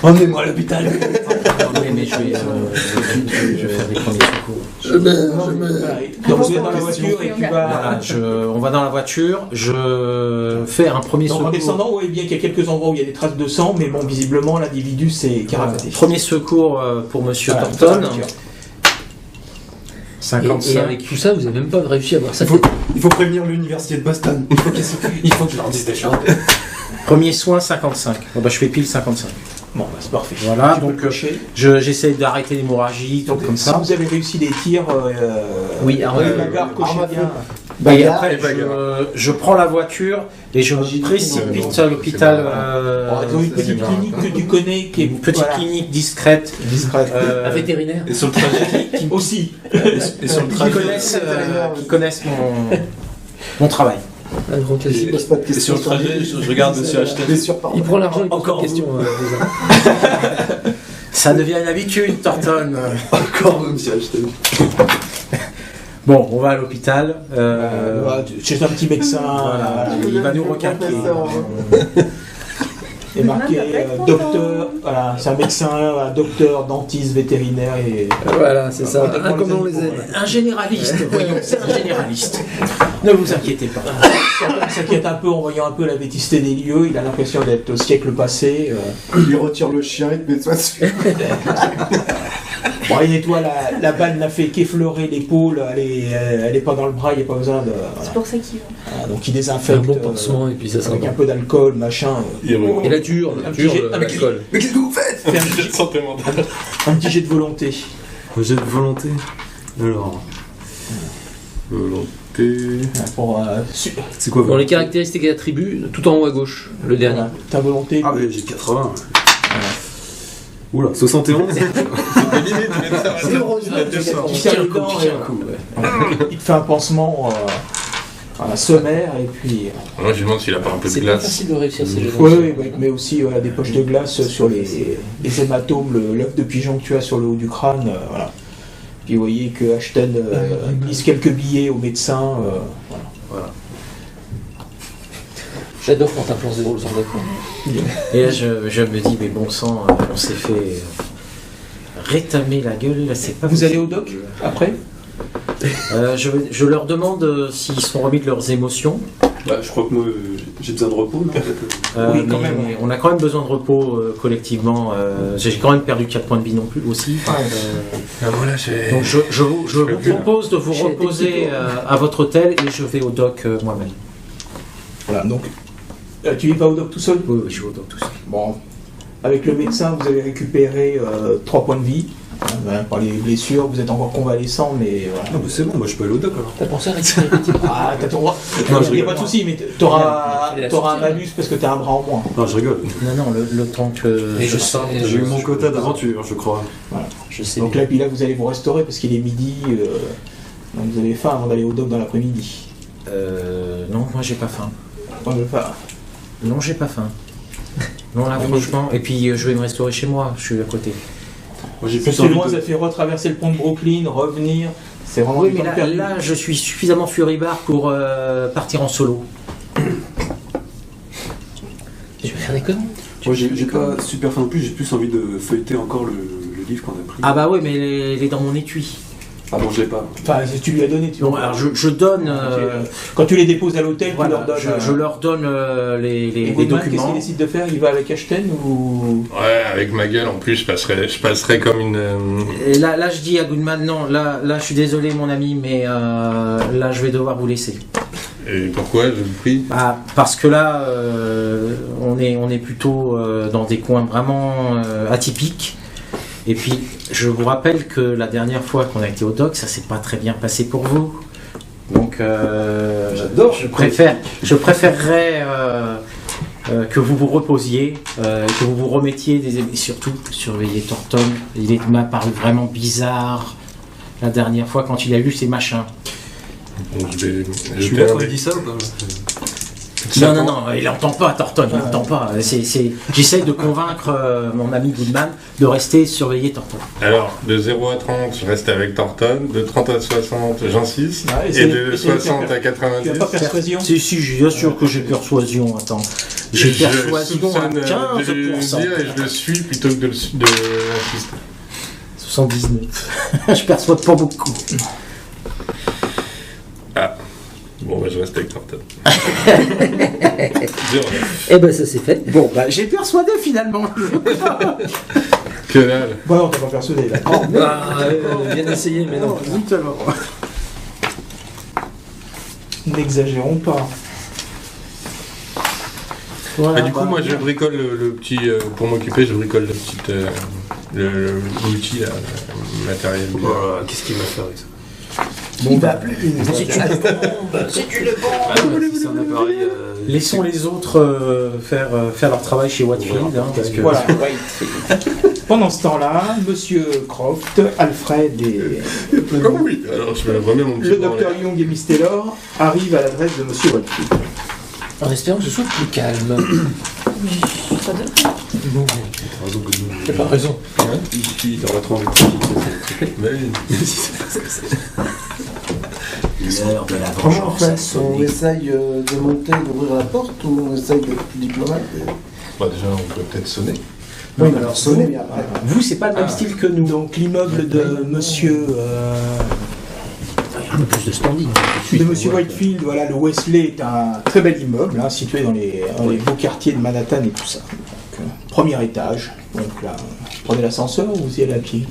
Emmenez-moi à l'hôpital. Mais je vais faire des premiers secours. Donc vous êtes dans la voiture et tu vas... Voilà, on va dans la voiture, je fais un premier Donc secours. en descendant, vous voyez bien qu'il y a quelques endroits où il y a des traces de sang, mais bon, visiblement, l'individu s'est carapaté. Premier secours pour Monsieur Voilà, Thornton. dans la voiture. 55. Et avec tout ça, vous n'avez même pas réussi à voir ça. Il faut prévenir l'université de Boston. Il faut que je leur dise des choses. Premier soin 55. Bon, bah, je fais pile 55. Bon, bah, c'est parfait. Voilà, Tu peux donc le cocher. j'essaie d'arrêter l'hémorragie, Donc, tout comme si ça. vous avez réussi des tirs, Oui, bagarre, cochez bien. Et après, je prends la voiture et je me précipite à l'hôpital. Ils ont une petite clinique que tu connais qui est Une petite clinique discrète. Un vétérinaire. Et sur le trajet, aussi. et sur le Qui trajet, connaissent mon travail. Un grand classique. et sur le trajet, je regarde Monsieur Ashton. Il prend l'argent, il pose Encore pas de questions. Ça devient une habitude, Thornton. Encore Monsieur Ashton. Bon, on va à l'hôpital. Chez un petit médecin. Voilà, il va nous requinquer. Et marqué docteur, voilà, c'est un médecin, un docteur, dentiste, vétérinaire et. Voilà, c'est ça. Comme on les aime. Un généraliste, voyons, c'est un généraliste. Ne vous inquiétez pas. Certains s'inquiètent un peu en voyant un peu la vétusté des lieux, il a l'impression d'être au siècle passé. Il retire le chien et te met ça dessus. Bon, il nettoie la balle n'a fait qu'effleurer l'épaule, elle est pas dans le bras, il n'y a pas besoin de. Voilà. C'est pour ça qu'il va. Voilà, donc il Un désinfecte bon pansement et puis ça avec va. un peu d'alcool, machin. Et la dure, Un petit jet- un petit- l'alcool. Mais qu'est-ce que vous faites? Fait un petit- santé mentale. un petit jet de volonté. J'ai de volonté. Alors. Volonté. Pour, C'est quoi Dans les caractéristiques et attributs, tout en haut à gauche, le dernier. voilà, ta volonté. Ah, mais j'ai 80. Oula, 71. C'est pas limite, mais ça va. Il serre les dents et il te fait un pansement à la sommaire et puis. Moi, je me demande s'il a pas un peu de C'est pas glace. facile de réussir ces jeux. Oui, mais aussi des poches de glace sur les hématomes, l'œuf de pigeon que tu as sur le haut du crâne. Voilà. Puis vous voyez que Ashton glisse quelques billets au médecin. Voilà. J'adore quand un plan se déroule sans d'accord. Et là, je me dis, mais bon sang, on s'est fait rétamer la gueule, là, c'est pas Vous possible. allez au doc après? Je leur demande s'ils sont remis de leurs émotions. Bah, je crois que moi, j'ai besoin de repos, non? Oui, quand mais même. on a quand même besoin de repos collectivement. J'ai quand même perdu 4 points de vie non plus aussi. Voilà, j'ai. Donc je vous propose de vous reposer à votre hôtel et je vais au doc moi-même. Voilà, donc tu y vas au doc tout seul? Oui, je vais au doc tout seul. Bon, avec le médecin, vous avez récupéré 3 points de vie. Par les blessures, vous êtes encore convalescent, mais voilà. Ah, bah c'est bon, moi je peux aller au doc alors. T'as pensé à récupérer le petit Ah, t'as ton droit. Non, Il je n'y a rigole. pas de souci, mais t'auras Il a un sorti, malus parce que t'as un bras en moins. Non, je rigole. Non, le temps que Et je sorte. J'ai eu mon quota d'aventure, je crois. Je sais. Donc là, puis là, vous allez vous restaurer parce qu'il est midi. Donc vous avez faim avant d'aller au doc dans l'après-midi. Non, moi j'ai pas faim. Non, j'ai pas faim. Non, là, franchement. Et puis je vais me restaurer chez moi, je suis à côté. Moi j'ai Ça plus fait envie loin, de... ça fait retraverser le pont de Brooklyn, revenir. C'est vraiment Oui, du mais temps perdu. là, je suis suffisamment furibard pour partir en solo. Tu veux faire des conneries? Moi j'ai pas super faim non plus, j'ai plus envie de feuilleter encore le livre qu'on a pris. Ah bah ouais, mais il est dans mon étui. Ah bon, je l'ai pas. Enfin, tu lui as donné. Tu Bon, vois. alors je donne. Quand tu les déposes à l'hôtel, tu Voilà, leur donnes. je leur donne Et les Goodman, qu'est-ce documents. qu'il décide de faire? Il va avec Ashton ou. Ouais, avec ma gueule en plus, je passerais comme une. Et là, je dis à Goodman, non, là, je suis désolé, mon ami, mais là, je vais devoir vous laisser. Et pourquoi, je vous prie? Ah, parce que là, on est plutôt dans des coins vraiment atypiques. Et puis, je vous rappelle que la dernière fois qu'on a été au doc, ça s'est pas très bien passé pour vous. Donc, donc J'adore. je préférerais que vous vous reposiez, que vous vous remettiez et surtout surveiller Thornton. Il m'a paru vraiment bizarre la dernière fois quand il a lu ces machins. Donc, je vais Je suis jeter là un quand il dé. dit ça ou pas? Non, il n'entend pas, Thornton, il n'entend pas. J'essaye de convaincre mon ami Goodman de rester surveiller Thornton. Alors, de 0 à 30, je reste avec Thornton. De 30 à 60, j'insiste. Ah, et essaye- de essaye de 60 faire- à 90, Tu as pas persuasion? Si, je suis sûr que j'ai persuasion, attends. J'ai je persuasion à soupçonne de 15%. le dire et je le suis plutôt que de insister. 79. Je perçois pas beaucoup. Ah. Bon, bah, je reste avec Thornton. 0. Eh ben ça c'est fait. Bon, bah j'ai persuadé finalement. Que dalle. Bon, non, t'as pas persuadé, là. Bien essayé, mais non. Exactement. Mais N'exagérons pas. Voilà, du coup, moi, je bricole le petit. Pour m'occuper, je bricole le petit. L'outil, là, le matériel. Voilà, qu'est-ce qu'il va faire avec ça? Il va plus. C'est une bombe. C'est une bombe. Si c'est un appareil. Laissons les autres faire leur travail chez Watfield, hein, parce que Voilà. Pendant ce temps-là, Monsieur Croft, Alfred et Ah oui, alors je me remets mon petit le bras en docteur l'air. Young et Miss Taylor arrivent à l'adresse de Monsieur Watfield. En espérant que ce soit plus calme. Ça devrait. T'as pas raison. Il aura trop envie de Mais oui. l'heure de la Comment on vengeance a fait? On sonné. essaye de monter, d'ouvrir la porte ou on essaye d'être plus diplomate? Bah, déjà, on peut peut-être sonner. Oui, mais alors sonner, mais après. Vous, c'est pas le même style que nous. Donc l'immeuble de Monsieur Un peu plus de standing. de Monsieur Whitefield, voilà, le Wesley est un très bel immeuble, hein, situé dans les beaux quartiers de Manhattan et tout ça. Donc, premier étage. Donc là, prenez l'ascenseur ou vous y allez à pied?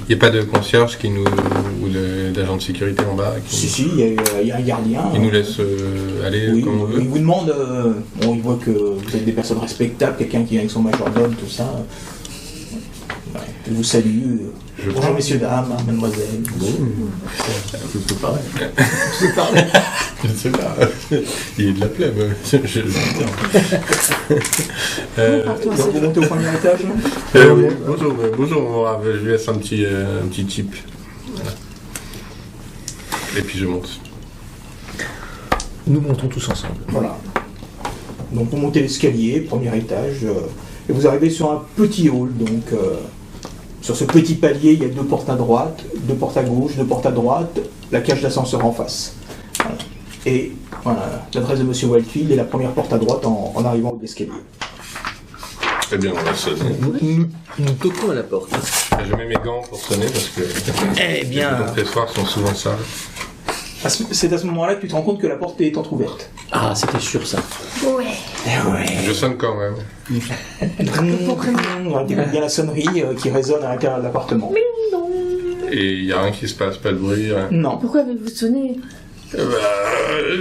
Il n'y a pas de concierge qui nous. Ou d'agent de sécurité en bas Si, qui il y a un gardien. il nous laisse aller Oui, comme on veut. il vous demande, bon, il voit que vous êtes des personnes respectables, quelqu'un qui vient avec son majordome, tout ça. Ouais, il vous salue. Je Bonjour messieurs, dames, mademoiselle. C'est pareil. Je ne sais pas. Il est de la plèbe. Donc vous montez au premier étage là Oui. Bonjour, mon brave. Je lui laisse un petit tip. Voilà. Et puis je monte. Nous montons tous ensemble. Voilà. Donc vous montez l'escalier, premier étage, et vous arrivez sur un petit hall. Donc sur ce petit palier, il y a 2 portes à droite, 2 portes à gauche, 2 portes à droite, la cage d'ascenseur en face. Voilà. Et voilà, l'adresse de Monsieur Whitefield est la première porte à droite en arrivant au l'escalier. Très bien, on va sonner. Nous toquons à la porte. Je mets mes gants pour sonner parce que Eh les bien, compressoires sont souvent sales. c'est à ce moment-là que tu te rends compte que la porte est entrouverte. Ah, c'était sûr ça. Ouais. Je sonne quand même. Il y a la sonnerie qui résonne à l'intérieur de l'appartement. Et il n'y a rien qui se passe, pas de bruit. Rien. Non. Pourquoi avez-vous sonné?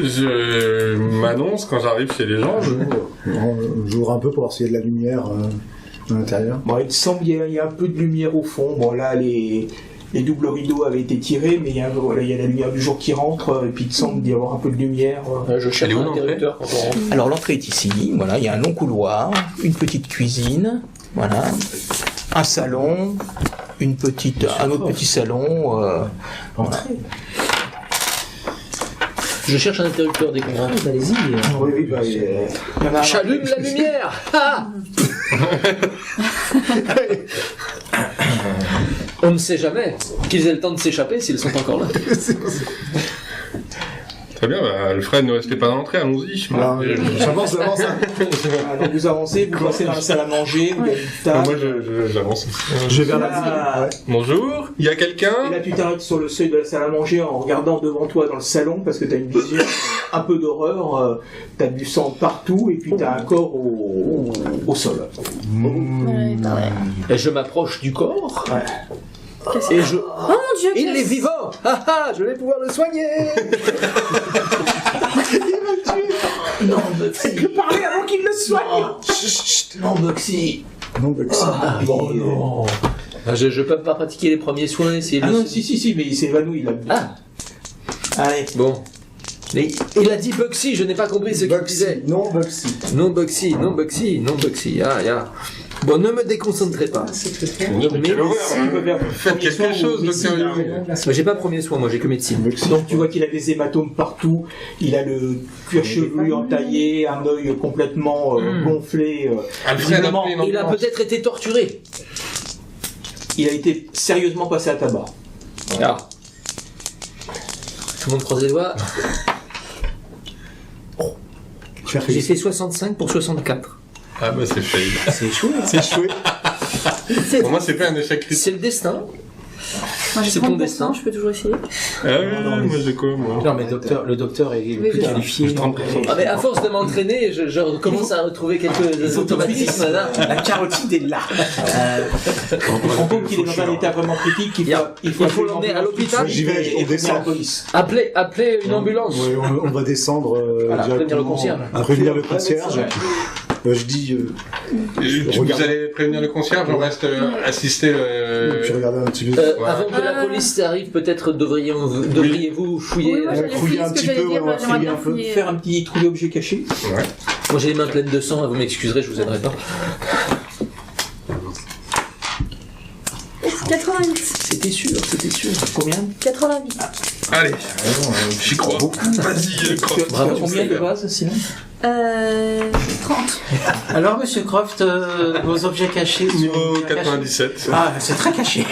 Je m'annonce quand j'arrive chez les gens. J'ouvre un peu pour voir s'il y a de la lumière à l'intérieur. Bon, il semble qu'il y a un peu de lumière au fond. Bon, là, les doubles rideaux avaient été tirés, mais il y a la lumière du jour qui rentre, et puis il semble y avoir un peu de lumière. Je cherche Elle est où, un l'entrée interrupteur quand on rentre. Alors, l'entrée est ici. Voilà, il y a un long couloir, une petite cuisine, voilà, un salon, un autre petit salon. Voilà. Je cherche un interrupteur dès qu'on rentre. Allez-y. Oui, bah, il y en a un. J'allume la lumière. Ah On ne sait jamais qu'ils aient le temps de s'échapper s'ils sont encore là. Très bien, bah, Alfred, ne restez pas dans l'entrée, allons-y. Alors, j'avance. Alors, vous avancez, vous passez dans la salle à manger, où il y a une table. Moi, j'avance. Je vais vers la Ah, Bonjour, il y a Et quelqu'un là, tu t'arrêtes sur le seuil de la salle à manger en regardant devant toi dans le salon parce que t'as une vision un peu d'horreur. T'as du sang partout et puis t'as un corps au sol. Ouais, bah ouais. Et je m'approche du corps. Ouais. Et je... Oh mon dieu, Il est vivant. Ah ah, je vais pouvoir le soigner. Non, Bugsy. Il peut parler avant qu'il le soigne. Non, Bugsy. Non, Bugsy. Bon, non. Ah, je peux pas pratiquer les premiers soins, essayer de Ah le non, si, mais il s'est évanoui là. Ah, Allez. bon. Mais il a dit Bugsy, je n'ai pas compris ce qu'il disait. Non, Bugsy. Non Bugsy, non Bugsy, non Bugsy. Bon, ne me déconcentrez pas. Faites quelque chose, docteur Young. Moi, j'ai pas premier soin, moi j'ai que médecine. Donc tu vois qu'il a des hématomes partout, il a le cuir chevelu entaillé, un œil complètement gonflé. Visiblement, Il a peut-être été torturé. il a été sérieusement passé à tabac. Ah. Tout le monde croise les doigts. J'ai fait 65 pour 64. Ah bah c'est fail. C'est chouette. C'est chouette. Pour moi c'est pas un échec critique. C'est le destin. Moi j'ai C'est ton 30%, destin. je peux toujours essayer. Ah ouais, moi j'ai quoi moi? Non, mais le docteur est plus je- qualifié. Ah mais à force de m'entraîner, je commence à retrouver quelques automatismes là. La carotide est là. Tu te rends compte qu'il est dans un état vraiment critique, Il faut l'emmener à l'hôpital. J'y vais, et on prévenir la descend. police. Appelez une ambulance. Ouais, on va descendre Voilà, directement. prévenir le concierge. Prévenir le concierge. Je dis, Vous allez prévenir le concierge, on reste assister. puis regardez un petit peu. Avant que la police arrive, peut-être devriez-vous fouiller. Oui, moi j'allais fouiller fouiller un ce que petit j'allais peu, dire, on va j'aimerais fouiller bien un peu. fouiller. Faire un petit trou d'objet caché. Moi j'ai les mains pleines de sang, vous m'excuserez, je vous aiderai pas. 88. C'était sûr. Combien 88. Allez, j'y crois. Vas-y, Tu as Bravo, combien de Steve. base sinon 30. Alors, monsieur Croft, vos objets cachés sont Niveau bien cachés. 97. Ah, c'est très caché.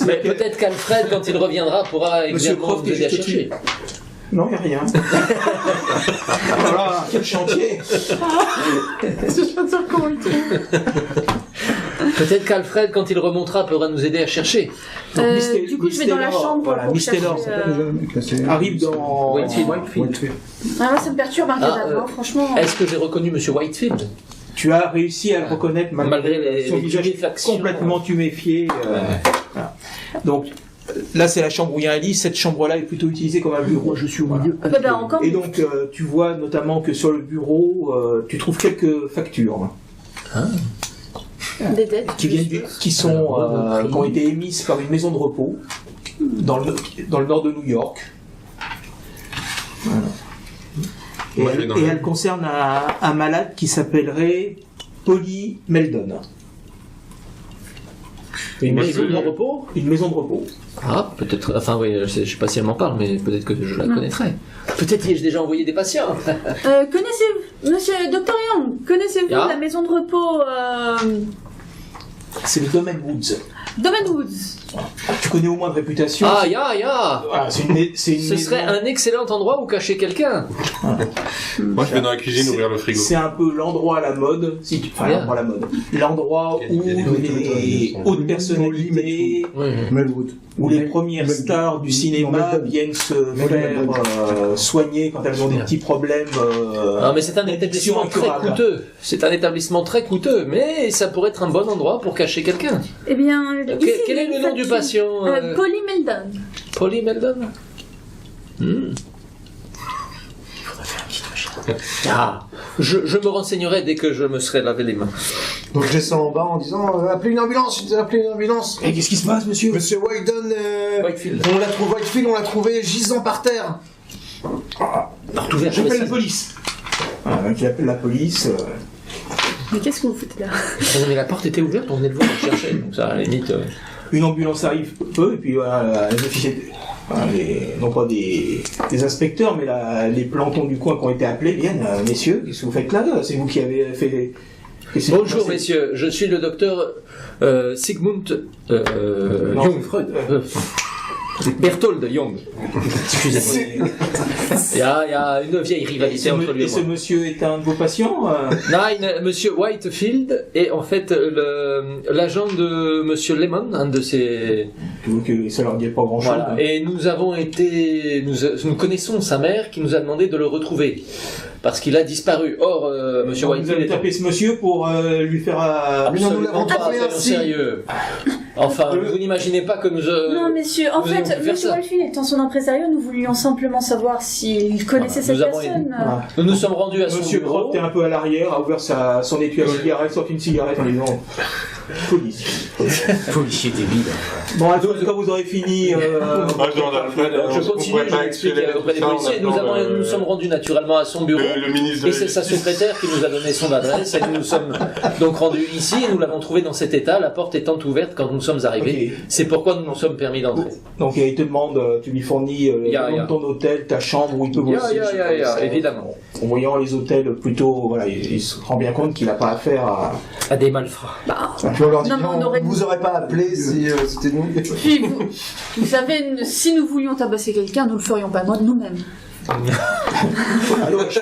Mais peut-être qu'Alfred, quand il reviendra, pourra Monsieur également Croft, vous aider à je te chercher. Non, il n'y a rien. Voilà, quel chantier. Peut-être qu'Alfred, quand il remontera, pourra nous aider à chercher. Donc, Miss Du coup, je vais dans la Taylor, chambre voilà, pour Miss Taylor, chercher, arrive dans Whitefield. Ah, moi, ça me perturbe un cadavre, euh, hein, franchement. Est-ce que j'ai reconnu Monsieur Whitefield? Tu as réussi à le reconnaître Malgré son les visage tuméfactions. complètement tuméfié. Voilà. Donc là, c'est la chambre où il y a un lit. Cette chambre-là est plutôt utilisée comme un bureau. Je suis au milieu. Bah, bah, encore Et donc, tu vois notamment que sur le bureau, tu trouves quelques factures des dettes. qui ont été émises par une maison de repos dans le nord de New York. Voilà. Et, Moi, je vais dans et le- elle concerne un malade qui s'appellerait Polly Meldon. Une Moi, maison je- de repos? Une maison de repos. Ah, peut-être. Enfin, oui, je sais pas si elle m'en parle, mais peut-être que je la connaîtrai. Peut-être y ai-je déjà envoyé des patients. Connaissez-vous, monsieur Dr. Young, connaissez-vous Ya. la maison de repos C'est le domaine Woods. Domaine Woods? Tu connais au moins de réputation. Ah, ya! Voilà, c'est une Ce serait un excellent endroit où cacher quelqu'un. Moi je vais dans la cuisine ouvrir le frigo. C'est un peu l'endroit à la mode, l'endroit à la mode, l'endroit où Il y a des les hautes personnalités, Melwood. où les premières stars du cinéma viennent se faire soigner quand elles ont des petits problèmes. Ah, mais c'est un d'addiction établissement très incurable. coûteux. C'est un établissement très coûteux, mais ça pourrait être un bon endroit pour cacher quelqu'un. Eh bien, ici, Quel est le nom du patient Polly Meldon. Polly Meldon. Ah, je me renseignerai dès que je me serai lavé les mains. Donc je descends en bas en disant appelez une ambulance, appelez une ambulance. Et qu'est-ce qui se passe, monsieur? Monsieur Whitedon, Whitefield. Whitefield, on l'a trouvé gisant par terre. Porte ouverte. J'appelle la police. Voilà, donc il appelle la police. Mais qu'est-ce que vous foutez là? Ah, mais la porte était ouverte, on venait de voir, on cherchait. Donc ça, à la limite. Une ambulance arrive peu, et puis voilà, les officiers, non pas des inspecteurs, mais les plantons du coin qui ont été appelés viennent. Messieurs, qu'est-ce que vous faites là? C'est vous qui avez fait. Bonjour messieurs, je suis le docteur Sigmund Non, Jung. Freud. Berthold Jung. Excusez-moi. Il y a une vieille rivalité entre lui Et et ce moi. monsieur est un de vos patients? Nein, monsieur Whitefield est en fait l'agent de monsieur Lemon, un de ses... Donc ça leur dit pas grand chose. Voilà. Et nous avons été... Nous connaissons sa mère qui nous a demandé de le retrouver. Parce qu'il a disparu. Or, monsieur Vous Whitefield avez est tapé ce monsieur pour lui faire. absolument pas tapé très ainsi. sérieux. Enfin, vous n'imaginez pas que nous... Non, messieurs, en nous ayons fait, pu faire monsieur ça. Whitefield étant son impresario, nous voulions simplement savoir s'il connaissait cette Nous avons personne. Voilà. Nous nous sommes rendus à son Monsieur bureau. Croft est un peu à l'arrière, a ouvert son étui à cigarette, sorti une cigarette en disant Policier débile. Bon, Alfred, quand vous aurez fini... Je continue, je m'explique auprès des policiers. Nous sommes rendus naturellement à son bureau. Le ministre Et c'est sa secrétaire qui nous a donné son adresse. Et nous nous sommes donc rendus ici et nous l'avons trouvé dans cet état, la porte étant ouverte quand nous sommes arrivés. Ok. C'est pourquoi nous nous sommes permis d'entrer. Donc il te demande, tu lui fournis le nom de ton hôtel, ta chambre où il peut bosser. Évidemment. En voyant les hôtels plutôt, voilà, il se rend bien compte qu'il n'a pas affaire à des malfrats. Puis on leur dit, Non, mais on non, aurait- vous aurez pas appelé si c'était nous. Puis vous savez, si nous voulions tabasser quelqu'un, nous le ferions pas nous-mêmes. Allô, Ashton.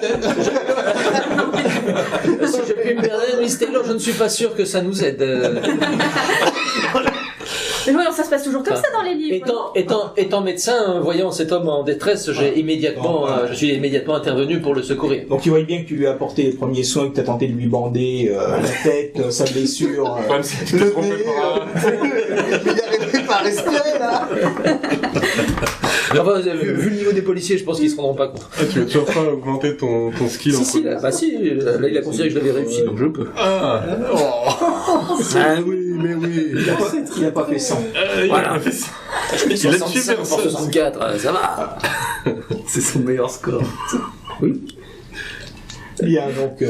Si je puis me permettre, Miss Taylor, je ne suis pas sûr que ça nous aide. Mais voyons, ça se passe toujours comme ça dans les livres. Étant médecin, voyant cet homme en détresse, je suis immédiatement intervenu pour le secourir. Donc il voyait bien que tu lui as apporté les premiers soins, que tu as tenté de lui bander la tête, sa blessure. Le nez, mais il arrivait pas à respirer là. Enfin, vu le niveau des policiers, je pense qu'ils se rendront pas compte. Ah, tu vas toujours pas augmenter ton skill en Si, là, là, il a considéré que je l'avais réussi, donc je peux. Ah oui, mais oui. Il n'a pas fait ça. Voilà. Il a tué 65 pour personne. 64, ça va. C'est son meilleur score. Bien, donc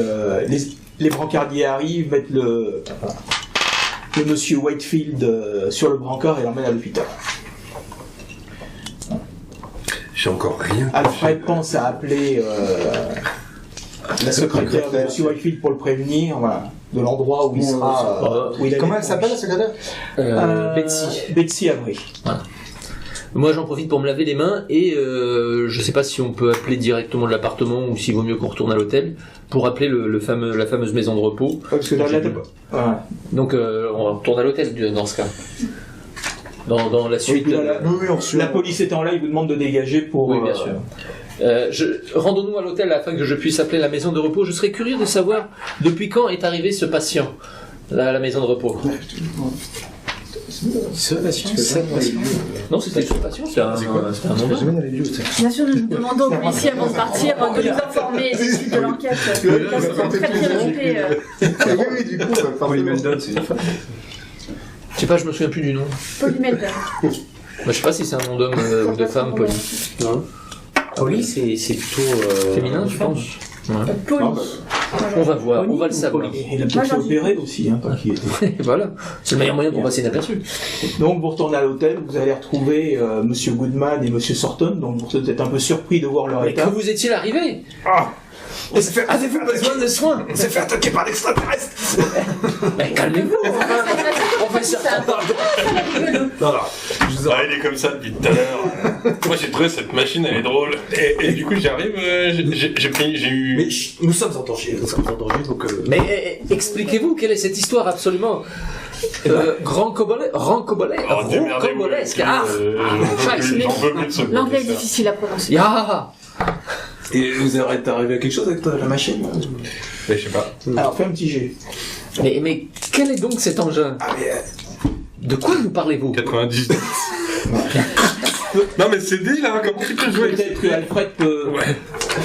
les brancardiers arrivent, mettent le monsieur Whitefield sur le brancard et l'emmènent à l'hôpital. J'ai encore rien. Alfred pense à appeler la secrétaire de monsieur Whitefield pour le prévenir, voilà, de l'endroit où il sera. Où il a Comment des elle s'appelle la proches. secrétaire Betsy. Betsy Avery. Moi, j'en profite pour me laver les mains et je sais pas si on peut appeler directement de l'appartement ou s'il vaut mieux qu'on retourne à l'hôtel pour appeler la fameuse maison de repos. Parce que là, t'as pas. Voilà. Donc, on retourne à l'hôtel dans ce cas. Dans la suite. Et puis là, Oui, on reçoit. la police étant là, il vous demande de dégager pour. Oui, bien sûr. Rendons-nous à l'hôtel afin que je puisse appeler la maison de repos. Je serais curieux de savoir depuis quand est arrivé ce patient à la maison de repos. Ce patient, Non, c'était ce patient, c'est un nom d'homme. Jamais dans les lieux, ça. Bien sûr, nous demandons aux policiers avant de partir de nous informer des suites de l'enquête. Car nous sommes très préoccupés. Oui, du coup, Polly Meldon, c'est une femme. Je sais pas, je me souviens plus du nom. Polly Melden. Je sais pas si c'est un nom d'homme ou de femme, Polly. Polly, c'est plutôt Féminin, tu penses? Polly. On va voir, on va le savoir. Il a peut-être fait opérer aussi, hein, tant qu'il était. Et voilà, c'est le meilleur moyen pour passer inaperçu. Donc vous retournez à l'hôtel, vous allez retrouver Monsieur Goodman et Monsieur Sorton, donc vous êtes un peu surpris de voir leur Mais état. que vous étiez arrivé? Avez-vous Besoin de soins? On s'est fait attaquer par l'extraterrestre. Mais calmez-vous, on fait certains pas. Non, Il est comme ça depuis tout à l'heure. Moi j'ai trouvé cette machine, elle est drôle. Et du coup j'arrive, j'ai eu... mais chut, nous sommes en danger. Nous sommes en danger, donc... Mais expliquez-vous, quelle est cette histoire absolument rocambolesque. Ah, j'en peux plus de ce L'anglais est professeur. difficile à prononcer. ya. Et vous êtes arrivé à quelque chose avec la machine? Mais je sais pas. Alors fais un petit jet. Mais quel est donc cet engin? Ah, mais... De quoi nous parlez-vous? 90. Non mais c'est dit là, comment tu peux jouer? Peut-être que Alfred peut...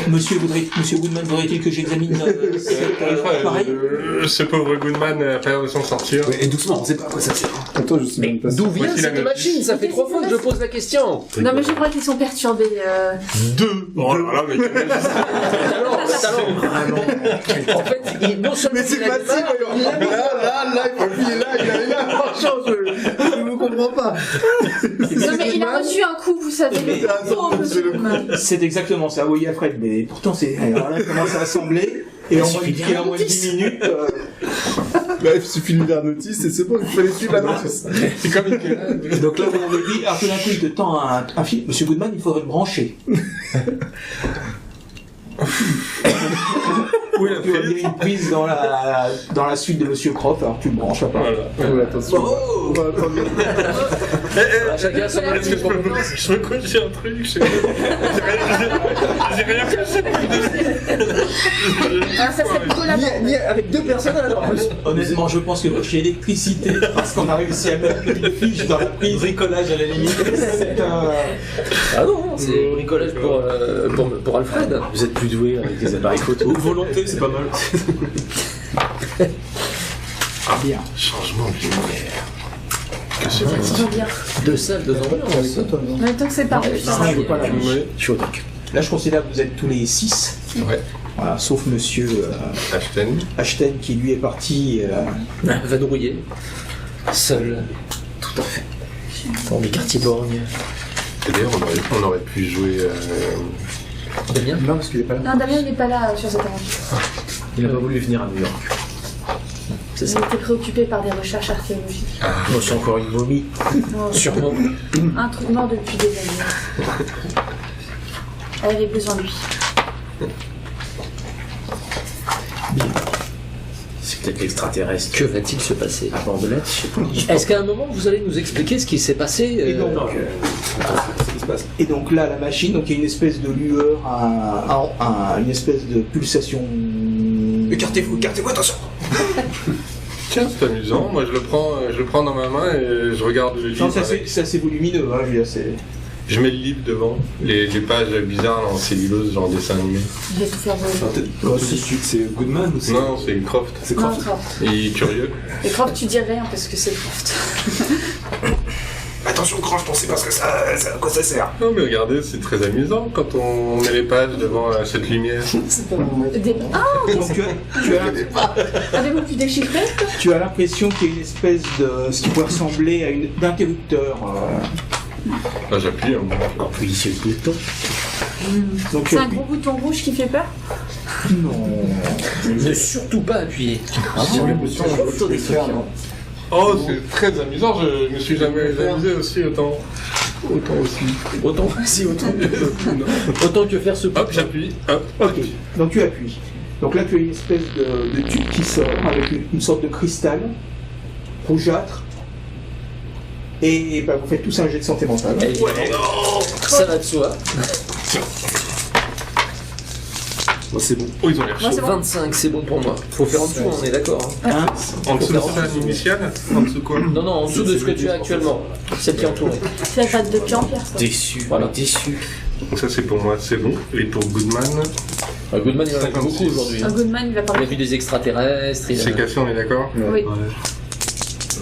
Monsieur Goodman voudrait-il que j'examine cet appareil? Ce pauvre Goodman a pas de s'en sortir. Et doucement, on sait pas à quoi ça sert. Attends, je sais même pas. D'où vient Voici la cette note. machine? Ça fait 3 fois que je pose la question. Non, mais je crois qu'ils sont perturbés. 2. Oh là là, mais En fait, non seulement Mais c'est il a du facile, mal, là, il est là, franchement, je ne vous comprends pas. Non, mais il a reçu un coup, vous savez. Oh, monsieur Goodman. C'est exactement ça, oui Alfred, mais pourtant c'est... Alors là, il commence à assembler, et en moins de 10 minutes... Bah, il suffit de lire la notice et c'est bon, il fallait suivre la notice. c'est comme une... Donc là, on me dit, alors tout d'un coup, il te tend un fil. Monsieur Goodman, il faudrait le brancher. Oui, Tu vois, il y a une prise dans la suite de Monsieur Croft, alors tu le branches à part. Voilà. Ouais, attention. On va attendre. chacun son Est-ce que je peux cocher un truc? J'ai rien fait. Ah, ça serait plutôt la Ni avec deux personnes à la Honnêtement, je pense que chez l'électricité, parce qu'on a réussi à mettre une fiche dans la prise bricolage à la limite, c'est un... Ah non, c'est bricolage pour Alfred. Vous êtes plus doué avec des appareils photo. Volonté, c'est pas mal. Bien. Changement de lumière. Que c'est Ça va bien. 2 salles, 2 ambulances. En même temps que c'est pareil. Ça, il veut pas la nuit. Oui. Je suis au doc. Là, je considère que vous êtes tous les 6. Ouais. Voilà, sauf monsieur Ashton. Ashton qui lui est parti. Va nous rouiller. Seul. Tout à fait. Dans les quartiers borgnes. Et d'ailleurs, on aurait pu jouer. Damien. Non, parce qu'il est pas là. Non, Damien, il n'est pas là sur cette aventure. Il n'a pas voulu venir à New York. C'est Il ça. était préoccupé par des recherches archéologiques. Moi, c'est encore une momie. Non, Sûrement. un truc mort depuis des années. Elle avait besoin de lui. C'est peut-être l'extraterrestre. Que va-t-il se passer? À Bordelette, je sais pas. Est-ce qu'à un moment vous allez nous expliquer ce qui s'est passé Et donc, Qu'est-ce qui se passe? et donc là, la machine, donc il y a une espèce de lueur, une espèce de pulsation. Écartez-vous, attention! Tiens, c'est amusant. Moi, je le prends dans ma main et je regarde le livre. Non, c'est assez volumineux. Hein, je veux dire, c'est- Je mets le livre devant. Les pages bizarres en cellulose, genre dessin animé. Je vais tout faire voler. C'est Goodman ou c'est... Non, c'est Croft. C'est Non, Croft. Croft. Il est curieux. Et Croft, tu dis rien parce que c'est Croft. Attention, Croft, on sait pas à quoi ça sert. Non, mais regardez, c'est très amusant quand on met les pages devant cette lumière. Ah, Donc, avez-vous pu déchiffrer? tu as l'impression qu'il y a une espèce de ce qui pourrait ressembler à d'interrupteur. Là, j'appuie. Appuyez sur le bouton. Donc, C'est un gros bouton rouge qui fait peur? non. Ne surtout pas appuyer. Sur le bouton, autodestruction. Oh, c'est très amusant. Je me suis jamais amusé aussi autant. Autant que faire ce Hop, j'appuie. Hop. Ok, donc tu appuies. Donc là, tu as une espèce de tube qui sort avec une sorte de cristal rougeâtre. Et bah, vous faites tous un jet de santé mentale. Ça va de soi. Moi, c'est bon. Oh, ils ont l'air Moi, chauds. c'est bon. 25, c'est bon pour moi. Faut faire en dessous, on est d'accord. Hein. En dessous de ça, initial. En dessous quoi? Non, non, en dessous de ce que tu as actuellement. Celle qui est entourée. C'est la pâte de pied en pierre, ça. Déçu. Voilà. Déçu. Donc ça, c'est pour moi, c'est bon. Et pour Goodman, Goodman, il en a vu 56. beaucoup aujourd'hui. Un Hein. Goodman, il va Il a parler. vu des extraterrestres. Il a... c'est cassé, on est d'accord? Oui.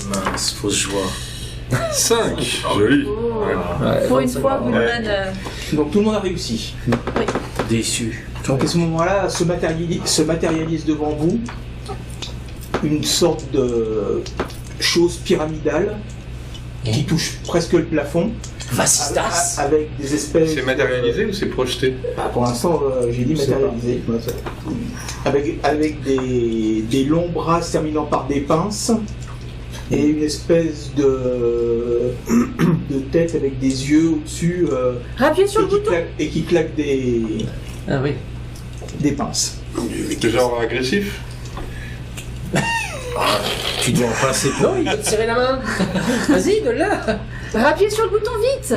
Mince, fausse joie. 5. Joli. Oh. Ouais, Pour une 25. fois, Goodman. Donc tout le monde a réussi. Déçu. Donc à ce moment-là, se matérialise devant vous une sorte de chose pyramidale qui touche presque le plafond. Vasistas. Avec des espèces. C'est matérialisé ou c'est projeté? Pour l'instant, j'ai dit matérialisé. Avec des longs bras se terminant par des pinces et une espèce de tête avec des yeux au-dessus Appuyez sur le bouton. et qui claque des Ah oui. pinces. De genre agressif? Tu dois en passer pour. Non, il va te serrer la main. Vas-y, de là. Appuyez sur le bouton vite.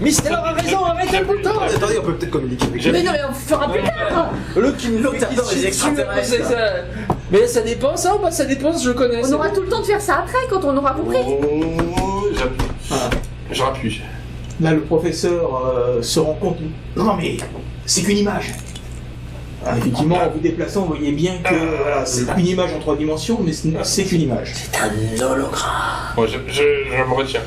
Mister a raison, avec le bouton. Attendez, on peut peut-être communiquer avec Mais non, mais on fera plus tard. L'autre qui nous fait t'adores les extraterrestres. c'est ça. Mais ça dépend, ça ou pas ça dépend, je connais. On aura tout le temps de faire ça après, quand on aura compris. Oh, j'appuie. Je rappuie. Là, le professeur se rend compte. Non, mais c'est qu'une image. Alors, effectivement, en vous déplaçant, vous voyez bien que voilà, c'est une image en 3 dimensions, mais c'est qu'une image. un hologramme. Bon, je me retiens.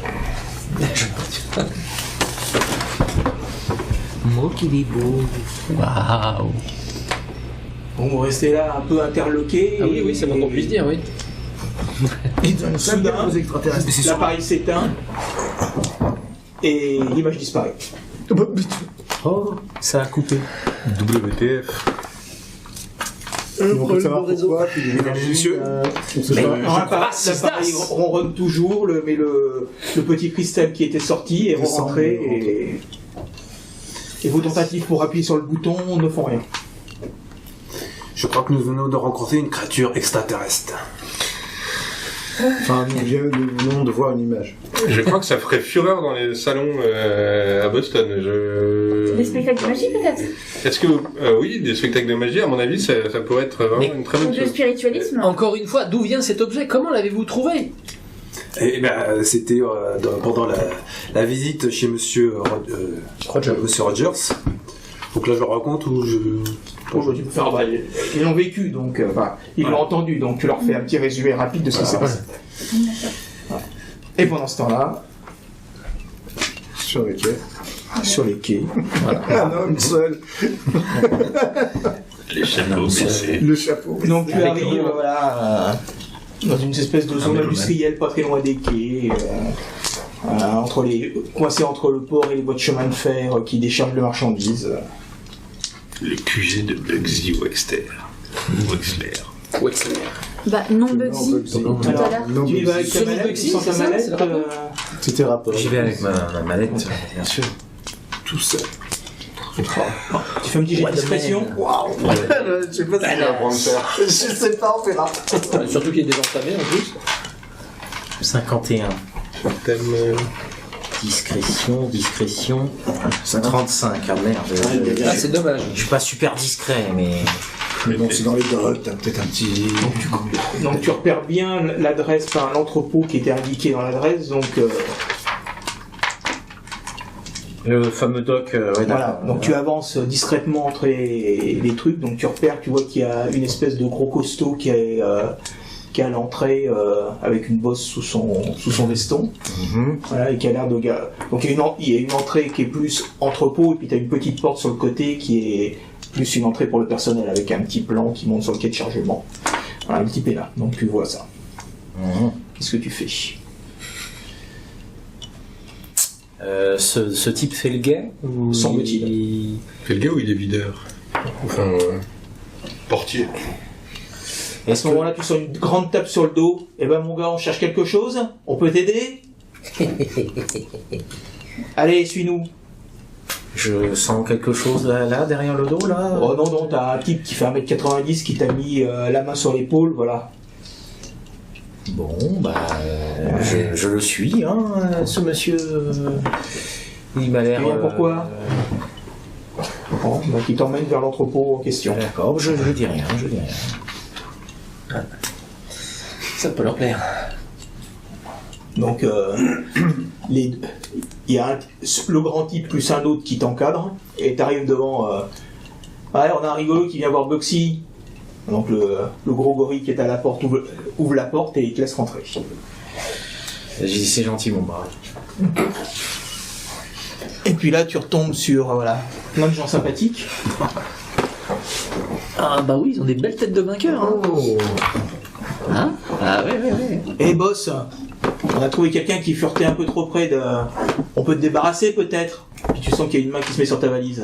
Moi qui dis beau. Waouh. Bon, vous restez là un peu interloqué. Ah oui, oui, c'est bon qu'on puisse dire, oui. Et donc, soudain, l'appareil s'éteint et l'image disparaît. Oh, ça a coupé. WTF. On peut savoir pourquoi, puis Mesdames et messieurs, on sait pas. Alors, l'appareil ronronne toujours, mais le petit cristal qui était sorti est rentré et vos tentatives pour appuyer sur le bouton ne font rien. je crois que nous venons de rencontrer une créature extraterrestre. Enfin, nous venons de voir une image. Je crois que ça ferait fureur dans les salons à Boston. Des spectacles de magie, peut-être. Est-ce que oui, des spectacles de magie, à mon avis, ça pourrait être vraiment une très Ou bonne de chose. spiritualisme. Encore une fois, d'où vient cet objet? Comment l'avez-vous trouvé? Et ben, c'était pendant la visite chez Monsieur Rogers. Donc là, je le raconte ou je... Oh, bah, tu peux faire, bah, ils l'ont vécu, donc ils l'ont entendu, donc tu leur fais un petit résumé rapide de ce qui s'est passé. Ouais. Et pendant ce temps-là, Sur les quais. sur les quais, voilà. Un homme seul. Les chapeaux baissés. Le chapeau. Donc tu arrives voilà, dans une espèce de zone industrielle pas très loin des quais, voilà, coincé entre le port et les voies de chemin de fer qui déchargent de marchandises. Le QG de Bugsy Wexler. Wexler. Bah, non Bugsy, tout à l'heure. Non, Tu y vas avec ta Sony manette, Bugsy, tu sens ta c'est ça, manette, c'est le rapport C'était rapport. J'y vais avec ma mallette, bien sûr. Tout seul. tu fais un petit jet de discrétion. Waouh. Je sais pas si je vais apprendre à faire. Je sais pas, on verra. Surtout qu'il est déjà entamé en plus. 51. Thème. Discrétion. 35, ah merde. Ah, c'est dommage. Je suis pas super discret, mais... Bon, c'est dans les docks, t'as peut-être un petit... Donc tu repères bien l'adresse, enfin l'entrepôt qui était indiqué dans l'adresse, donc Le fameux doc, ouais, voilà. d'accord. Donc tu avances discrètement entre les trucs, donc tu repères, tu vois qu'il y a une espèce de gros costaud qui est à l'entrée avec une bosse sous son veston, voilà, et qui a l'air de donc il y a une entrée qui est plus entrepôt, et puis tu as une petite porte sur le côté qui est plus une entrée pour le personnel avec un petit plan qui monte sur le quai de chargement. Voilà, le type est là, donc tu vois ça. Qu'est-ce que tu fais? Ce type fait le guet ou Semble-t-il. Fait le gars ou il est videur? Enfin, portier. Et à ce moment-là, tu sens une grande tape sur le dos. Eh ben mon gars, on cherche quelque chose? On peut t'aider? Allez, suis-nous. Je sens quelque chose là, derrière le dos, là. Oh non, t'as un type qui fait 1m90 qui t'a mis la main sur l'épaule, voilà. Bon, bah, je le suis, hein, ce monsieur. Il m'a l'air... Tu viens pourquoi? Bon, donc il t'emmène vers l'entrepôt en question. D'accord, je dis rien. Ça peut leur plaire. Donc, il y a le grand type plus un autre qui t'encadre, et t'arrives devant... ouais, on a un rigolo qui vient voir Bugsy. Donc le gros gorille qui est à la porte ouvre la porte et il te laisse rentrer. J'ai dit c'est gentil mon bras. Et puis là tu retombes sur plein de gens sympathiques. Ah bah oui, ils ont des belles têtes de vainqueurs. Hein. Hein? Ah ouais. Et boss, on a trouvé quelqu'un qui furetait un peu trop près de... On peut te débarrasser peut-être? Puis tu sens qu'il y a une main qui se met sur ta valise.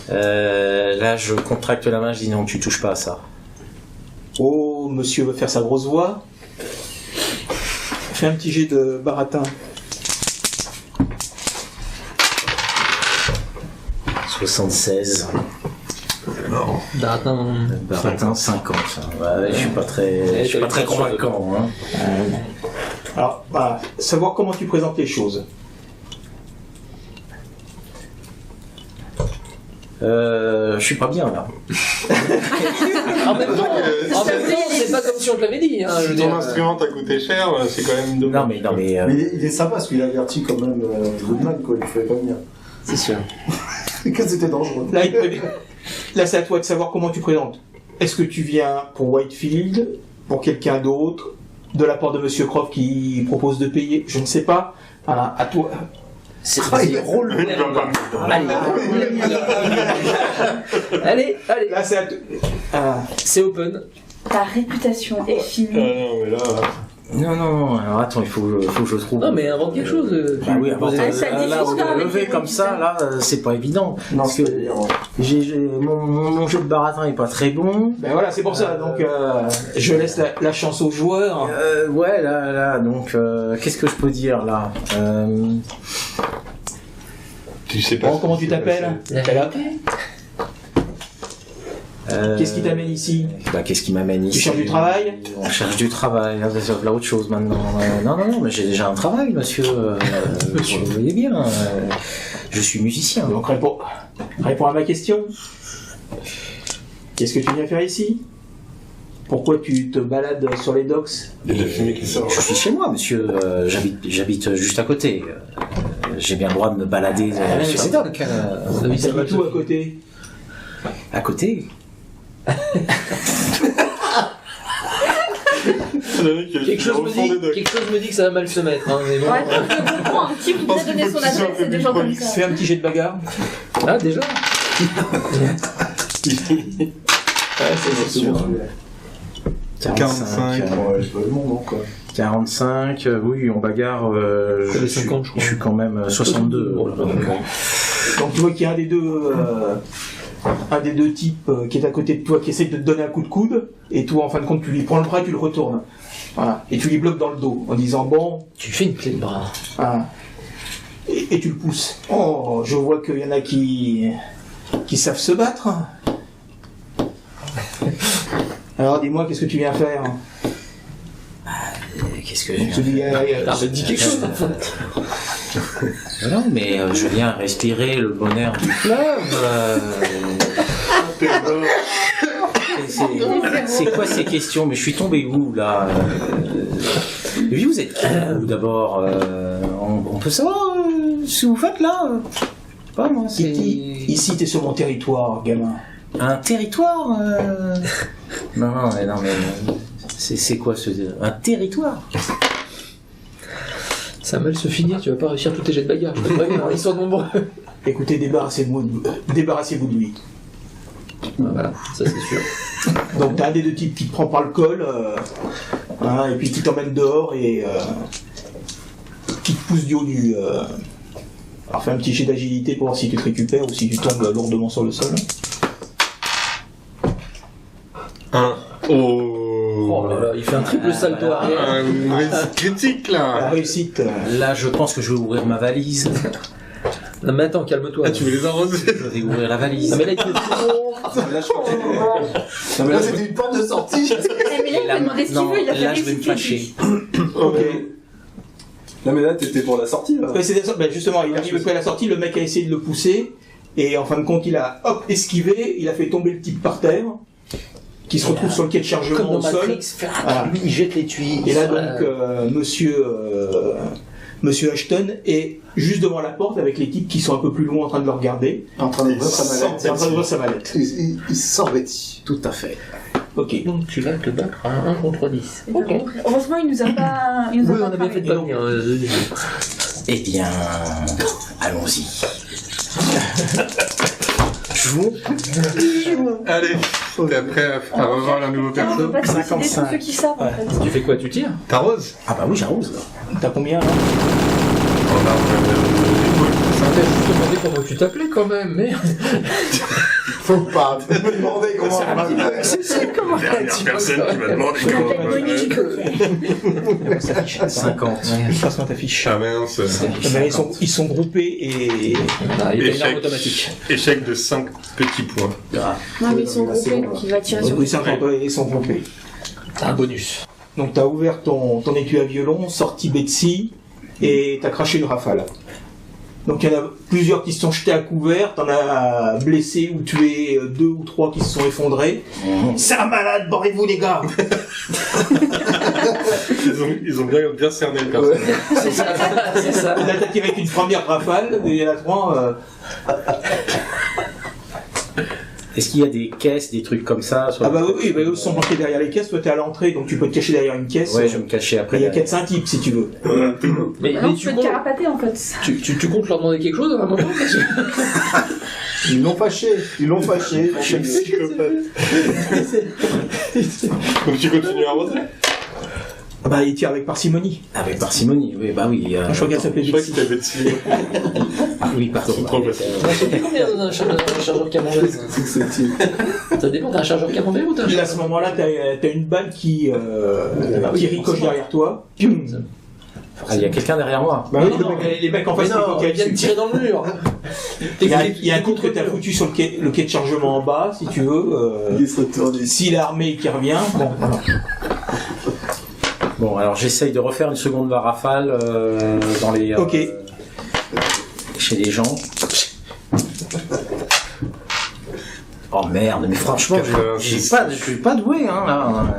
Là je contracte la main, je dis non, tu touches pas à ça. Oh, monsieur veut faire sa grosse voix. Fais un petit jet de baratin. 76. Baratin 50. Ouais, je suis pas très convaincant. Hein. Alors, voilà, savoir comment tu présentes les choses. Je suis pas bien là. En même temps, c'est pas comme si on te l'avait dit. Hein, je veux Si ton dire. instrument t'a coûté cher, c'est quand même dommage. Non mais Mais il est sympa parce qu'il avertit quand même Goodman, quoi, il ne fallait pas venir. C'est sûr. Que c'était dangereux. Là, c'est à toi de savoir comment tu présentes. Est-ce que tu viens pour Whitefield, pour quelqu'un d'autre, de la part de Monsieur Croft qui propose de payer? Je ne sais pas. Voilà, à toi. C'est Allez. Là, c'est à toi. C'est open. Ta réputation est finie. Non, mais là. Non, alors attends, il faut que je trouve. Non mais invente quelque chose. Bah oui, avant Ah, ça là, difficile de avec lever les comme ça, là, c'est pas évident. Non, Parce que mon jeu de baratin est pas très bon. Ben voilà, c'est pour ça. Donc, je laisse la chance aux joueurs. Ouais, là, donc, qu'est-ce que je peux dire là Tu sais pas. Bon, comment tu t'appelles? Qu'est-ce qui t'amène ici? Bah, qu'est-ce qui m'amène ici? Tu cherches du travail? On cherche du travail, là autre chose maintenant. Non, mais j'ai déjà un travail, monsieur. Vous le voyez bien. Je suis musicien. Donc, réponds à ma question. Qu'est-ce que tu viens faire ici? Pourquoi tu te balades sur les docks? Il y a de la fumée qui sort. Je suis chez moi, monsieur. J'habite juste à côté. J'ai bien le droit de me balader sur les docks. T'habites tout à côté. À côté. Quelque chose me dit que ça va mal se mettre. Hein, mais bon. Ouais, je comprends, un petit qui vous a donné son adresse, c'est des gens comme ça. Fais un petit jet de bagarre. Ah, déjà Ouais, c'est sûr. 45. Ouais, je vois le monde encore. 45, oui, on bagarre. J'avais 50, je crois. Je suis quand même 62. Donc tu vois qu'il y a un des deux types qui est à côté de toi qui essaie de te donner un coup de coude, et toi en fin de compte tu lui prends le bras et tu le retournes. Voilà. Et tu lui bloques dans le dos en disant bon. Tu fais une clé de bras. Voilà. Et tu le pousses. Oh, je vois qu'il y en a qui savent se battre. Alors dis-moi, qu'est-ce que tu viens faire? Qu'est-ce que je Tu dis, Ça dit quelque chose en fait. Non, mais je viens respirer le bonheur du fleuve. C'est quoi ces questions? Mais je suis tombé où là? Et puis vous êtes qui vous d'abord? On peut savoir ce que vous faites là? Pas moi, c'est Ici, t'es sur mon territoire, gamin. un territoire. Non, mais c'est quoi un territoire? Ça va mal se finir, tu vas pas réussir tous tes jets de bagarre. Je te préviens, ils sont nombreux. Écoutez, débarrassez-vous de lui. Voilà, ça c'est sûr. Donc t'as un des deux types qui te prend par le col, hein, et puis qui t'emmène dehors et qui te pousse du haut du... Alors fais un petit jet d'agilité pour voir si tu te récupères ou si tu tombes lourdement sur le sol. Oh là là, il fait un triple salto arrière. Une réussite critique La là. réussite... Là, je pense que je vais ouvrir ma valise. Non mais attends, calme-toi. Ah, tu veux les arroser? Je vais ouvrir la valise. Non mais là il te Non, mais là, c'était une porte de sortie. Mais là, il m'a demandé ce qu'il veut, il a fait là, je vais me réussir. fâcher. Ok. Non, mais là, t'étais pour la sortie, là. Ouais, ben justement, il arrive près à la sortie, le mec a essayé de le pousser, et en fin de compte, il a esquivé, il a fait tomber le type par terre, qui se retrouve sur le quai de comme chargement dans au sol. Matrix, Voilà. lui il jette les tuyaux. Et là donc, Monsieur Ashton est juste devant la porte avec les types qui sont un peu plus loin en train de le regarder. En train d'ouvrir sa mallette. En train d'ouvrir sa mallette. Il sort Betty. Tout à fait. Ok. Donc tu vas te battre à 1 contre 10. Ok. Heureusement, il nous a pas. Il nous a Oui, pas on a bien fait de parlé. pas venir. Eh bien, allons-y. Allez, t'es prêt à revoir un nouveau On peut perso? pas décider 55. tous ceux qui savent en fait. Tu fais quoi? Tu tires? T'arroses? Ah bah oui, j'arrose. T'as combien là? On a Je te demandais comment tu t'appelais quand même, merde. Faut pas me demander comment on va. dernière personne qui m'a demandé comment on va. 50. Passe-moi ta fiche. Ah mince. Eh ben, ils sont groupés et... Ah, il y a une Échec. arme automatique. Échec de 5 petits points. Non, mais ils sont groupés, donc il va tirer sur Oui, ils sont groupés. T'as un bonus. Donc t'as ouvert ton étui à violon, sorti Betsy, et t'as craché une rafale. Donc il y en a plusieurs qui se sont jetés à couvert, t'en as blessé ou tué 2 ou 3 qui se sont effondrés. C'est un malade, barrez-vous les gars. Ils ont bien cerné le personnage. C'est ça. On a attaqué avec une première rafale, et il y en a 3... Est-ce qu'il y a des caisses, des trucs comme ça sur Ah bah oui, eux sont planqués derrière les caisses, toi t'es à l'entrée, donc tu peux te cacher derrière une caisse. Ouais, je vais me cacher Après, après. il y a 4-5 types si tu veux. Mais Non, tu tu peux te comptes, carapater en fait. tu comptes leur demander quelque chose à un moment? Ils l'ont fâché. Donc tu continues à arroser? Ah bah il tire avec parcimonie. Avec parcimonie, oui, bah oui. Je regarde ça fait Je crois que vite. t'avais dessus. Oui, pardon. Trop facile. Combien dans un chargeur camembert? Ça dépend, t'as un chargeur camembert ou t'as un Et à chargeur? ce moment-là, t'as une balle qui ricoche derrière toi. Ah, il y a quelqu'un derrière moi. Bah oui, les mecs en face, Il vient de tirer dans le mur. il y a un coup que t'as foutu sur le quai de chargement en bas, si tu veux. Il se retourne. S'il est armé et qu'il revient, bon, voilà. Bon, alors j'essaye de refaire une seconde rafale dans les. Ok. Chez les gens. Oh merde, mais franchement, je suis pas doué, hein, là.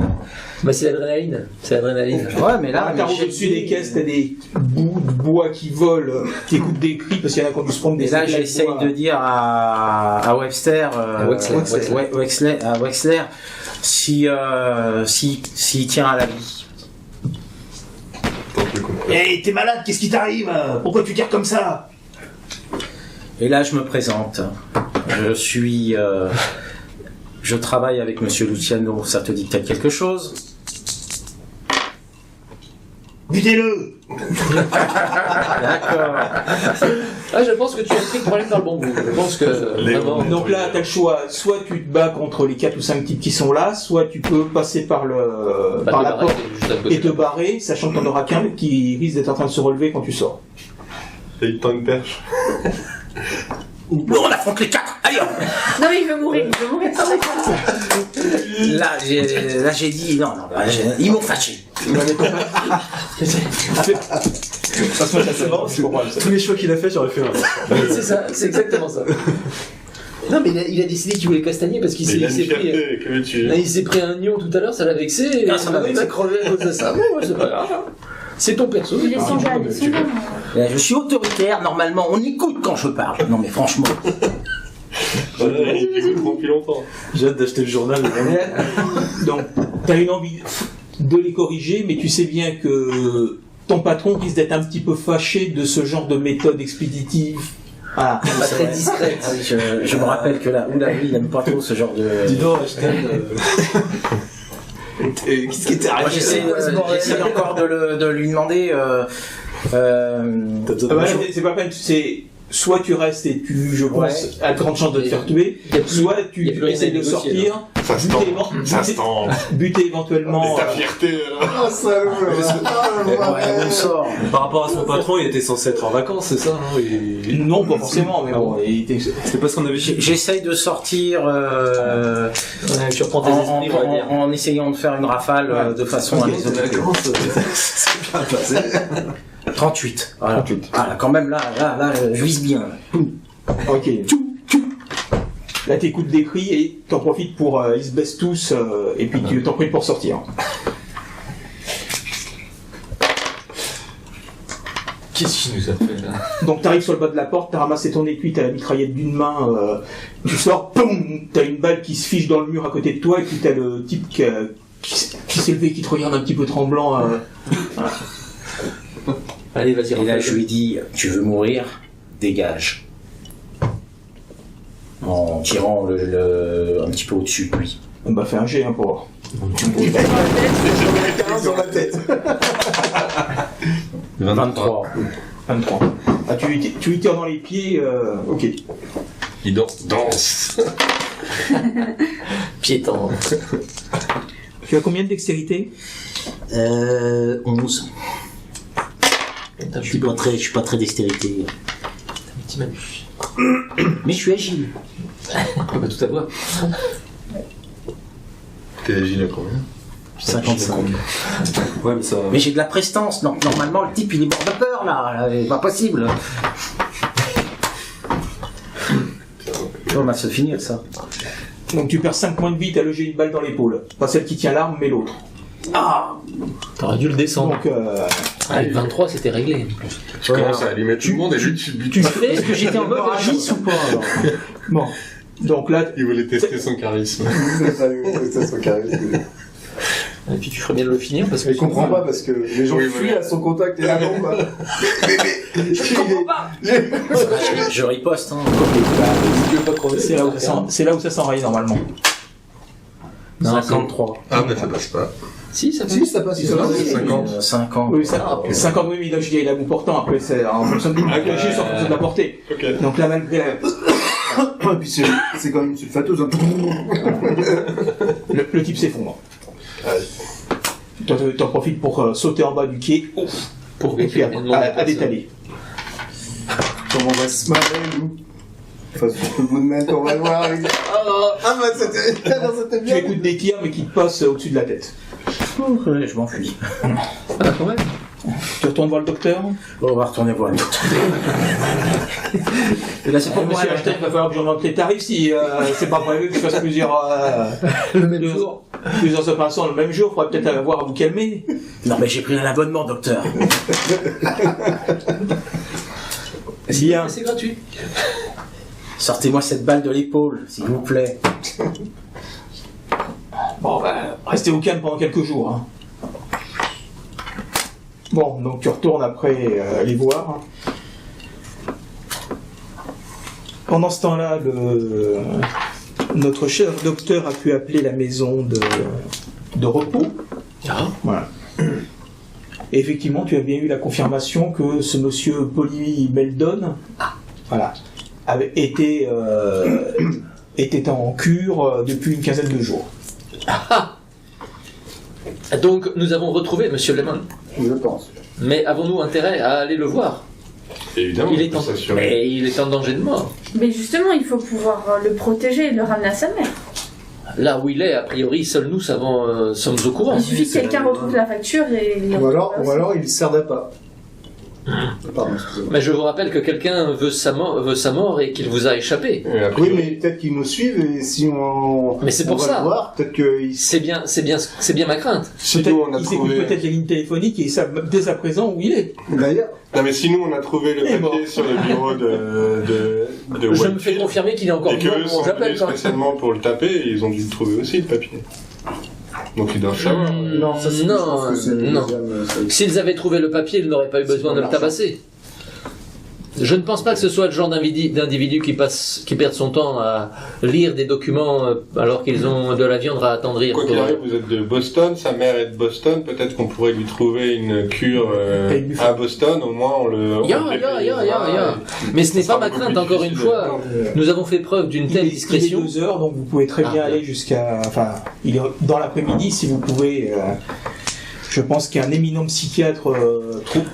Bah, c'est l'adrénaline. Ouais, mais là, t'arrives au-dessus des caisses, t'as des bouts de bois qui volent, t'écoutes des cris parce qu'il y en a qui ont dû se prendre des Et là, éclats j'essaye bois. de dire à Webster, à Wexler, s'il tient à la vie. Hey, t'es malade, qu'est-ce qui t'arrive? Pourquoi tu tires comme ça? Et là, je me présente. Je travaille avec Monsieur Luciano. Ça te dit peut-être quelque chose? Butez-le! D'accord. Ah, je pense que tu as pris le problème dans le bon bout. Je pense que vraiment. Donc là, t'as le choix. Soit tu te bats contre les 4 ou 5 types qui sont là, soit tu peux passer par la porte et te barrer, sachant que t'en auras qu'un qui risque d'être en train de se relever quand tu sors. Et il tend une perche. Nous, on affronte les 4. Allez, hop. Non, mais il veut mourir Là, j'ai dit non. Ils m'ont fâché. Tous les choix qu'il a fait, j'aurais fait un. C'est ça, c'est exactement ça. Non, mais il a décidé qu'il voulait castagner parce qu'il s'est pris un nion tout à l'heure, ça l'a vexé. Et il a crevé à cause de ça. Bon, c'est pas grave. C'est ton perso. Il est sans balle, Je suis autoritaire, normalement, on écoute quand je parle. Non, mais franchement. Depuis longtemps. J'ai hâte d'acheter le journal. Donc, t'as une envie de les corriger, mais tu sais bien que ton patron risque d'être un petit peu fâché de ce genre de méthode expéditive. Ah, pas très discrète. Ah oui, je me rappelle que là, il n'aime pas trop ce genre de. Dis donc, Ashton. Qu'est-ce qui t'est arrivé? J'essaie encore de lui demander. C'est pas peine, c'est soit tu restes et tu, je pense, as de grandes chances de te faire tuer, soit tu essaies de sortir, buter éventuellement. Ta fierté. On sort. Par rapport à son patron, il était censé être en vacances, c'est ça, non? Non, pas forcément, mais bon, c'était pas ce qu'on avait dit. J'essaye de sortir Tu reprends tes esprits, on va dire. en essayant de faire une rafale de façon à les occuper. C'est bien passé. 38. Voilà. Voilà, quand même, là, je vise bien. Ok. Là, t'écoutes des cris et t'en profites pour... ils se baissent tous et puis tu t'en pries pour sortir. Qu'est-ce qu'il nous a fait là? Donc t'arrives sur le bas de la porte, t'as ramassé ton étui, t'as la mitraillette d'une main, tu sors, boum, t'as une balle qui se fiche dans le mur à côté de toi et puis t'as le type qui s'est levé, qui te regarde un petit peu tremblant. Voilà. Allez, vas-y, et là, je lui dis, tu veux mourir? Dégage. En tirant un petit peu au-dessus de lui. On va faire un jet pour... Sur la tête. 23. Ah, tu lui tires dans les pieds, ok. Il danse. Piétant. Tu as combien de dextérité? 11. Je suis pas très dextérité. Un petit malus. Mais je suis agile. On va tout avoir. T'es agile à combien? 55. Ouais, mais ça. Mais j'ai de la prestance. Donc normalement, le type, il est mort de peur, là. C'est pas possible. On va se finir, ça. Donc tu perds 5 points de vie, t'as logé une balle dans l'épaule. Pas celle qui tient l'arme, mais l'autre. Ah! T'aurais dû le descendre. Donc, le 23, c'était réglé. Je commence à allumer tout le monde et lui, tu fais Est-ce que j'étais en mode agis ou pas alors? Bon. Donc là, il voulait tester son charisme. Et puis tu ferais bien de le finir parce que. Il comprend pas parce que les gens fuient à son contact et là non quoi. Je comprends pas. Je riposte, hein. c'est là où ça s'enraye normalement. 53. Ah, mais ça passe pas. Si, ça passe. Si, ça passe. 50. Oui, 50, oui, mais là, je dis, il a goût portant. Après, c'est en fonction de la en fonction de la portée. Ok. Donc là, malgré la... Et puis c'est quand même une sulfateuse. Hein. le type s'effondre. T'en profites pour sauter en bas du quai. Pour et puis à détaler. Comment on va se marrer, nous? Enfin, sur le bout de mettre, on va voir. Ah, bah c'était Tu bien. écoutes des tirs, mais qui te passent au-dessus de la tête. Je m'enfuis. Ah, quand même. Tu retournes voir le docteur. On va retourner voir le docteur. Et là, c'est pour moi. Monsieur Ashton, il va falloir que j'en monte les tarifs si c'est pas prévu que je fasse plusieurs... Le même jour. plusieurs opérations le même jour, il faudrait peut-être avoir à vous calmer. Non, mais j'ai pris un abonnement, docteur. Bien. C'est gratuit. Sortez-moi cette balle de l'épaule, s'il vous plaît. Bon, restez au calme pendant quelques jours. Hein. Bon, donc tu retournes après les voir. Pendant ce temps-là, notre cher docteur a pu appeler la maison de repos. Ah. Voilà. Et effectivement, tu as bien eu la confirmation que ce monsieur Polly Meldon, voilà, avait été en cure depuis une quinzaine de jours. Donc nous avons retrouvé Monsieur Lemon. Je pense. Mais avons-nous intérêt à aller le voir? Évidemment, Il est en... Mais il est en danger de mort. Mais justement, il faut pouvoir le protéger et le ramener à sa mère. Là où il est, a priori, seuls nous sommes au courant. Il suffit que quelqu'un retrouve la facture et... Ou alors il sert d'appât. Pardon, excusez-moi. Mais je vous rappelle que quelqu'un veut sa mort et qu'il vous a échappé. Oui, mais peut-être qu'ils nous suivent et si on. Mais c'est pour on va ça. le voir, peut-être qu'ils. C'est bien ma crainte. Sinon, on a Ils écoutent trouvé. peut-être les lignes téléphoniques et ils savent dès à présent où il est. D'ailleurs, Non, mais sinon, on a trouvé le Il est mort. papier sur le bureau de Je me fais Whitefield, confirmer qu'il est encore et qu'eux vivant. sont J'appelle venus quand même. spécialement pour le taper et ils ont dû le trouver aussi, le papier. Donc ils doivent savoir. non, ça c'est. je pense que c'est le non. deuxième, ça. S'ils avaient trouvé le papier, ils n'auraient pas eu besoin de le tabasser. Je ne pense pas que ce soit le genre d'individu qui perd son temps à lire des documents alors qu'ils ont de la viande à attendrir. Quoi qu'il arrive, vous êtes de Boston, sa mère est de Boston, peut-être qu'on pourrait lui trouver une cure à Boston, au moins on le... Ya. et- Mais ce n'est ça pas sera ma beaucoup crainte, plus encore une difficile fois. de- Nous avons fait preuve d'une telle Il est discrétion. 2h, donc vous pouvez très bien aller jusqu'à... Enfin, il est dans l'après-midi, si vous pouvez... je pense qu'un éminent psychiatre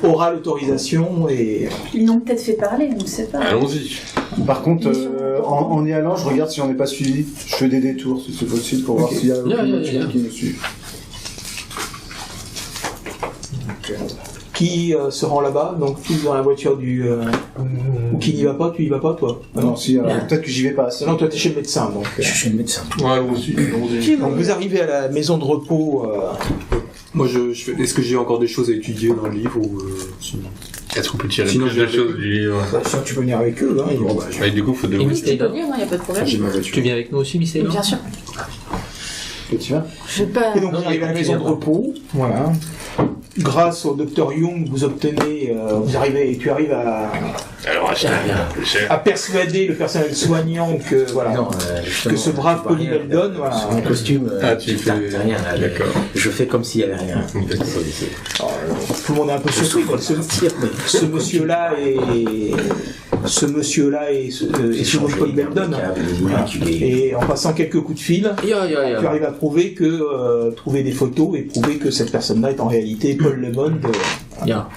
aura l'autorisation et... Ils l'ont peut-être fait parler, on ne sait pas. Allons-y. Par contre, en y allant, je regarde si on n'est pas suivi. Je fais des détours si c'est possible pour voir s'il y a aucune voiture qui nous suit. Qui se rend là-bas, donc tous dans la voiture du... ou qui n'y va pas, tu y vas pas, toi? Non, si, peut-être que j'y vais pas assez. Non, toi t'es chez le médecin, donc... Je suis le médecin. Ouais, allons-y. Donc vous arrivez à la maison de repos... Moi, je fais... Est-ce que j'ai encore des choses à étudier dans le livre ou sinon... Est-ce qu'on peut tirer Sinon, plus je de vais choses du livre? Sinon, tu peux venir avec eux, hein. Bon, bah, Ouais, du coup, faut Et devoir... Miss Tu peux Taylor, venir, il n'y a pas de problème. j'ai ma voiture. tu viens avec nous aussi, Miss Taylor? Bien sûr. Et tu vas Je vais pas... Et donc Non, vous arrivez à la mais maison de tu viens repos, voilà. Grâce au docteur Young, vous obtenez, tu arrives Alors, à persuader le personnel soignant que voilà, Non, que ce brave Polly Meldon, voilà. Son costume, tu putain, fais- rien. Là, D'accord. Je fais comme s'il n'y avait rien. Tout le monde est un peu surpris. Ce monsieur-là est sur Polly Meldon. Voilà. Et en passant quelques coups de fil, tu arrives à prouver trouver des photos et prouver que cette personne-là est en réalité Paul Lemon. Bien.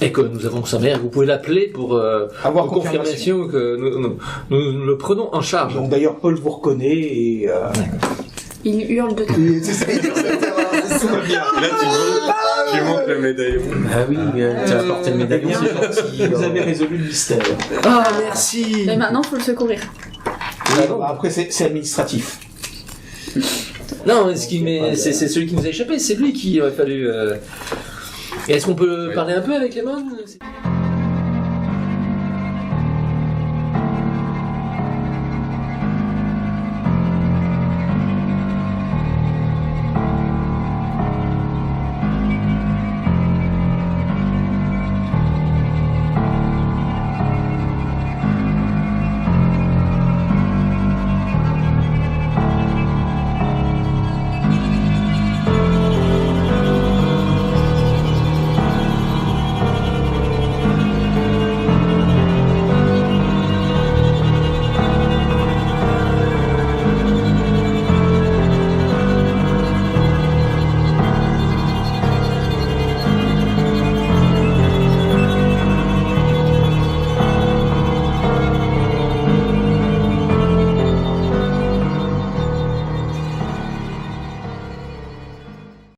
Et que nous avons sa mère, vous pouvez l'appeler pour Avoir confirmation que nous le prenons en charge. Donc d'ailleurs Paul vous reconnaît et Il hurle de temps. Là, tu montes le médaillon. Ah oui, tu as apporté le médaillon, c'est gentil. vous avez résolu le mystère. Ah, merci. Mais maintenant, il faut le secourir. Après c'est administratif. Non, c'est celui qui nous a échappé, c'est lui qui aurait fallu... Et est-ce qu'on peut parler un peu avec les mains?